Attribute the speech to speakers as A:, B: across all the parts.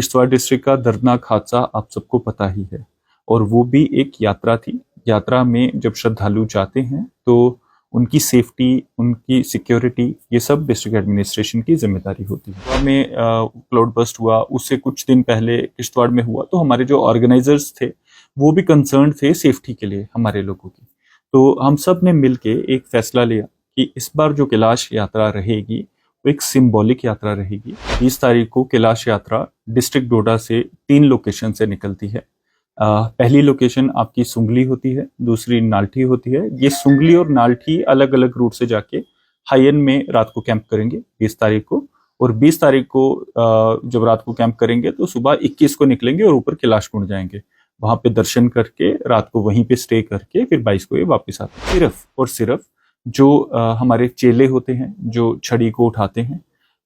A: Kishtwar district का दर्दनाक हादसा आप सबको पता ही है और वो भी एक यात्रा थी। यात्रा में जब श्रद्धालु जाते हैं तो उनकी सेफ्टी, उनकी सिक्योरिटी, ये सब डिस्ट्रिक्ट एडमिनिस्ट्रेशन की जिम्मेदारी होती है। गोवा में क्लाउड बस्ट हुआ, उससे कुछ दिन पहले किश्तवाड़ में हुआ, तो हमारे जो ऑर्गेनाइजर्स थे वो भी कंसर्न थे सेफ्टी के लिए हमारे लोगों की। तो हम सब ने मिलके एक फैसला लिया कि इस बार जो कैलाश यात्रा रहेगी वो एक सिंबॉलिक यात्रा रहेगी। 20 तारीख को कैलाश यात्रा डिस्ट्रिक्ट डोडा से 3 लोकेशन से निकलती है। पहली लोकेशन आपकी सुंगली होती है, दूसरी नाल्ठी होती है। ये सुंगली और नाल्ठी अलग अलग रूट से जाके हायन में रात को कैंप करेंगे 20 तारीख को, और 20 तारीख को जब रात को कैंप करेंगे तो सुबह 21 को निकलेंगे और ऊपर कैलाश कुंड जाएंगे। वहां पे दर्शन करके रात को वहीं पे स्टे करके फिर 22 को ये वापस आते हैं। सिर्फ और सिर्फ जो हमारे चेले होते हैं जो छड़ी को उठाते हैं,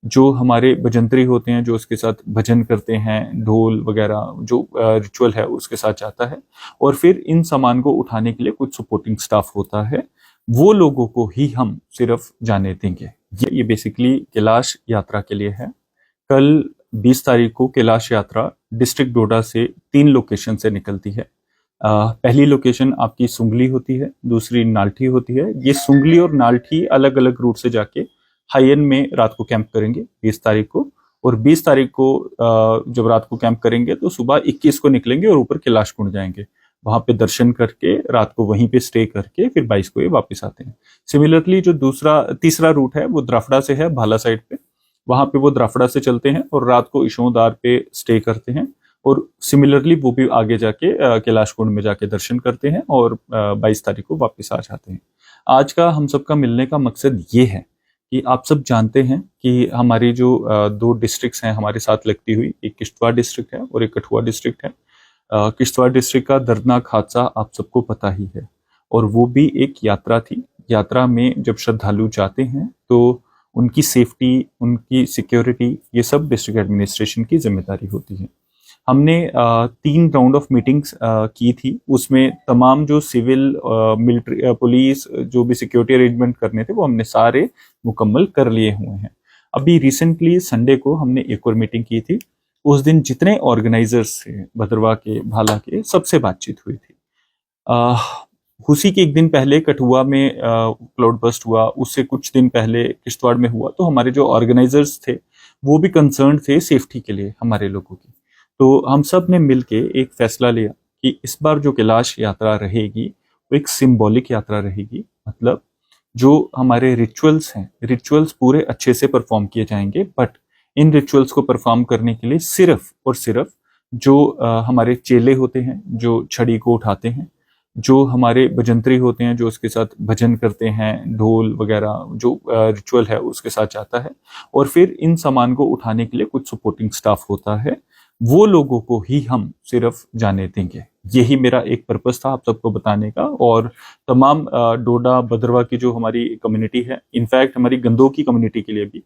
A: जो हमारे भजंत्री होते हैं जो उसके साथ भजन करते हैं, ढोल वगैरह जो रिचुअल है उसके साथ जाता है, और फिर इन सामान को उठाने के लिए कुछ सपोर्टिंग स्टाफ होता है, वो लोगों को ही हम सिर्फ जाने देंगे। ये बेसिकली कैलाश यात्रा के लिए है। कल 20 तारीख को कैलाश यात्रा डिस्ट्रिक्ट डोडा से 3 लोकेशन से निकलती है। पहली लोकेशन आपकी सुंगली होती है, दूसरी नाल्ठी होती है। ये सुंगली और नाल्ठी अलग अलग रूट से जाके हायन में रात को कैंप करेंगे 20 तारीख को, और 20 तारीख को जब रात को कैंप करेंगे तो सुबह 21 को निकलेंगे और ऊपर कैलाश कुंड जाएंगे। वहां पे दर्शन करके रात को वहीं पे स्टे करके फिर 22 को ये वापस आते हैं। सिमिलरली जो तीसरा रूट है वो द्राफड़ा से है, भाला साइड पे। वहां पे वो द्राफड़ा से चलते हैं और रात को इशोदार पे स्टे करते हैं, और सिमिलरली वो भी आगे जाके कैलाश कुंड में जाके दर्शन करते हैं और 22 तारीख को वापस आ जाते हैं। आज का हम सबका मिलने का मकसद ये है कि आप सब जानते हैं कि हमारी जो 2 डिस्ट्रिक्ट्स हैं हमारे साथ लगती हुई, एक किश्तवाड़ डिस्ट्रिक्ट है और एक कठुआ डिस्ट्रिक्ट है। किश्तवाड़ डिस्ट्रिक्ट का दर्दनाक हादसा आप सबको पता ही है और वो भी एक यात्रा थी। यात्रा में जब श्रद्धालु जाते हैं तो उनकी सेफ्टी, उनकी सिक्योरिटी, ये सब डिस्ट्रिक्ट एडमिनिस्ट्रेशन की जिम्मेदारी होती है। हमने 3 राउंड ऑफ मीटिंग्स की थी, उसमें तमाम जो सिविल, मिलिट्री, पुलिस, जो भी सिक्योरिटी अरेंजमेंट करने थे वो हमने सारे मुकम्मल कर लिए हुए हैं। अभी रिसेंटली संडे को हमने एक और मीटिंग की थी। उस दिन जितने ऑर्गेनाइजर्स थे भद्रवाह के, भाला के, सबसे बातचीत हुई थी। उसी के एक दिन पहले कठुआ में क्लाउड बस्ट हुआ, उससे कुछ दिन पहले किश्तवाड़ में हुआ, तो हमारे जो ऑर्गेनाइजर्स थे वो भी कंसर्न थे सेफ्टी के लिए हमारे लोगों की। तो हम सब ने मिलके एक फैसला लिया कि इस बार जो कैलाश यात्रा रहेगी वो एक सिंबॉलिक यात्रा रहेगी। मतलब जो हमारे रिचुअल्स हैं, रिचुअल्स पूरे अच्छे से परफॉर्म किए जाएंगे, बट इन रिचुअल्स को परफॉर्म करने के लिए सिर्फ और सिर्फ जो हमारे चेले होते हैं जो छड़ी को उठाते हैं, जो हमारे भजंत्री होते हैं जो उसके साथ भजन करते हैं, ढोल वगैरह जो रिचुअल है उसके साथ जाता है, और फिर इन सामान को उठाने के लिए कुछ सपोर्टिंग स्टाफ होता है, वो लोगों को ही हम सिर्फ जाने देंगे। यही मेरा एक पर्पस था आप सबको बताने का। और तमाम डोडा भद्रवाह की जो हमारी कम्युनिटी है, इनफैक्ट हमारी गंदों की कम्युनिटी के लिए भी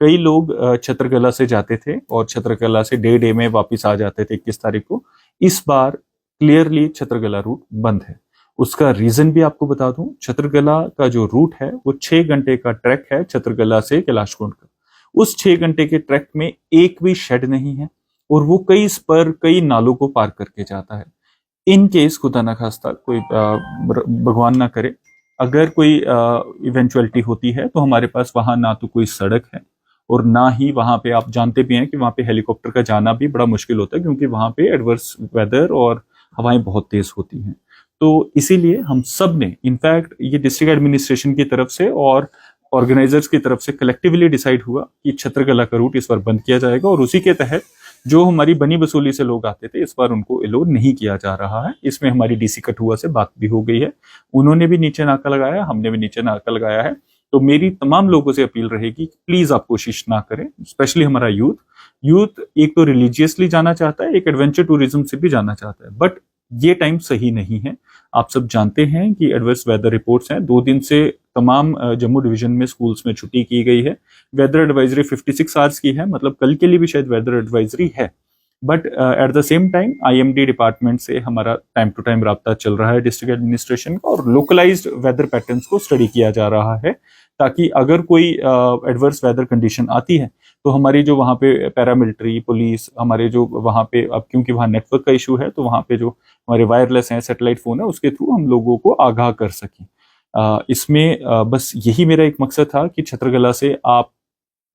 A: कई लोग छत्रकला से जाते थे और छत्रकला से डे में वापस आ जाते थे 21 तारीख को। इस बार क्लियरली छत्रकला रूट बंद है। उसका रीजन भी आपको बता दूं, छत्रकला का जो रूट है वो 6 घंटे का ट्रैक है छत्रकला से कैलाश कुंड का। उस 6 घंटे के ट्रैक में एक भी शेड नहीं है और वो कई स्पर, कई नालों को पार करके जाता है। इन केस खुदा ना खास्ता कोई भगवान ना करे, अगर कोई इवेंचुअलिटी होती है तो हमारे पास वहां ना तो कोई सड़क है और ना ही वहां पे, आप जानते भी हैं कि वहां पे हेलीकॉप्टर का जाना भी बड़ा मुश्किल होता है क्योंकि वहां पे एडवर्स वेदर और हवाएं बहुत तेज होती हैं। तो इसीलिए हम सब ने, इनफैक्ट ये डिस्ट्रिक्ट एडमिनिस्ट्रेशन की तरफ से और ऑर्गेनाइजर्स की तरफ से कलेक्टिवली डिसाइड हुआ कि छत्रकला का रूट इस बार बंद किया जाएगा, और उसी के तहत जो हमारी बनी बसूली से लोग आते थे इस बार उनको अलो नहीं किया जा रहा है। इसमें हमारी डीसी कठुआ से बात भी हो गई है, उन्होंने भी नीचे नाका लगाया, हमने भी नीचे नाका लगाया है। तो मेरी तमाम लोगों से अपील रहेगी प्लीज आप कोशिश ना करें, स्पेशली हमारा यूथ एक तो रिलीजियसली जाना चाहता है, एक एडवेंचर टूरिज्म से भी जाना चाहता है, बट ये टाइम सही नहीं है। आप सब जानते हैं कि एडवर्स वेदर रिपोर्ट्स हैं। 2 दिन से तमाम जम्मू डिवीजन में स्कूल्स में छुट्टी की गई है। वेदर एडवाइजरी 56 आवर्स की है, मतलब कल के लिए भी शायद वेदर एडवाइजरी है, but at the same time IMD department से हमारा टाइम टू टाइम राब्ता चल रहा है डिस्ट्रिक्ट एडमिनिस्ट्रेशन का, और लोकलाइज्ड वेदर पैटर्न्स को स्टडी किया जा रहा है ताकि अगर कोई एडवर्स वेदर कंडीशन आती है तो हमारी जो वहाँ पे पैरामिलिट्री पुलिस, हमारे जो वहाँ पे, अब क्योंकि वहाँ नेटवर्क का इशू है तो वहाँ पे जो हमारे वायरलेस हैं सैटेलाइट फोन है उसके थ्रू हम लोगों को आगाह कर सकें। इसमें बस यही मेरा एक मकसद था कि छत्रगला से आप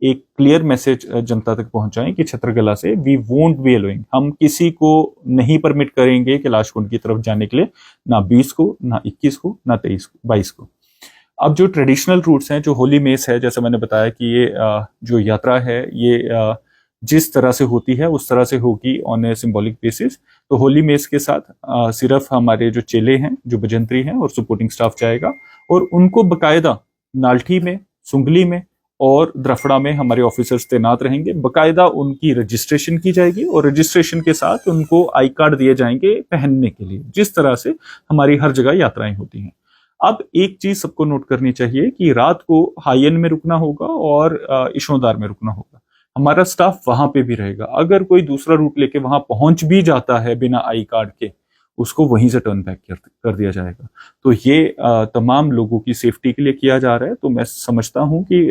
A: एक क्लियर मैसेज जनता तक पहुंचाएं कि छत्रगला से वी वोंट बी अलोइंग, हम किसी को नहीं परमिट करेंगे कैलाश कुंड की तरफ जाने के लिए, ना 20 को, ना 21 को, ना 23 को, 22 को। अब जो ट्रेडिशनल रूट्स हैं, जो होली मेस है, जैसे मैंने बताया कि ये जो यात्रा है ये जिस तरह से होती है उस तरह से होगी ऑन ए सिंबॉलिक बेसिस। तो होली मेस के साथ सिर्फ हमारे जो चेले हैं, जो भजंत्री हैं और सपोर्टिंग स्टाफ जाएगा, और उनको बकायदा नाल्ठी में, सुंगली में और द्रफड़ा में हमारे ऑफिसर्स तैनात रहेंगे। बकायदा उनकी रजिस्ट्रेशन की जाएगी और रजिस्ट्रेशन के साथ उनको आई कार्ड दिए जाएंगे पहनने के लिए, जिस तरह से हमारी हर जगह यात्राएं होती हैं। अब एक चीज सबको नोट करनी चाहिए कि रात को हाईएन में रुकना होगा और इशोदार में रुकना होगा। हमारा स्टाफ वहां पे भी रहेगा। अगर कोई दूसरा रूट लेके वहां पहुंच भी जाता है बिना आई कार्ड के, उसको वहीं से टर्न बैक कर दिया जाएगा। तो ये तमाम लोगों की सेफ्टी के लिए किया जा रहा है। तो मैं समझता हूं कि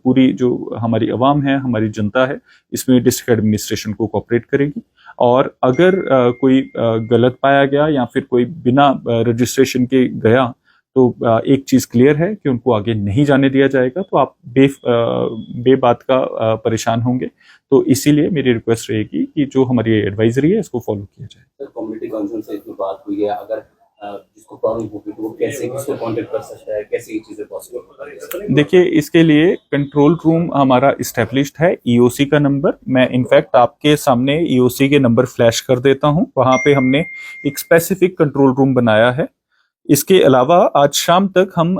A: पूरी जो हमारी अवाम है, हमारी जनता है, इसमें डिस्ट्रिक्ट एडमिनिस्ट्रेशन को कोऑपरेट करेगी। और अगर कोई गलत पाया गया या फिर कोई बिना रजिस्ट्रेशन के गया, तो एक चीज क्लियर है कि उनको आगे नहीं जाने दिया जाएगा। तो आप बेबात का परेशान होंगे। तो इसीलिए मेरी रिक्वेस्ट रहेगी कि जो हमारी एडवाइजरी है इसको फॉलो किया जाए।
B: सर, कम्युनिटी काउंसिल से इसमें बात हुई है, अगर जिसको प्रॉब्लम होगी तो वो कैसे किसको कांटेक्ट कर सकता है, कैसे ये चीजें पॉसिबल है?
A: देखिए, इसके लिए कंट्रोल रूम हमारा इस्टेब्लिश्ड है, ईओसी का नंबर मैं इनफैक्ट आपके सामने ईओसी के नंबर फ्लैश कर देता हूं। वहां पे हमने एक स्पेसिफिक कंट्रोल रूम बनाया है। इसके अलावा आज शाम तक हम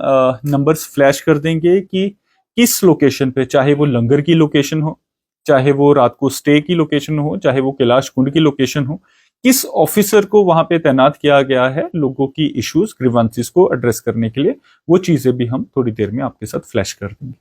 A: नंबर्स फ्लैश कर देंगे कि किस लोकेशन पे, चाहे वो लंगर की लोकेशन हो, चाहे वो रात को स्टे की लोकेशन हो, चाहे वो कैलाश कुंड की लोकेशन हो, किस ऑफिसर को वहां पे तैनात किया गया है लोगों की इश्यूज ग्रीवांसेस को एड्रेस करने के लिए। वो चीजें भी हम थोड़ी देर में आपके साथ फ्लैश कर देंगे।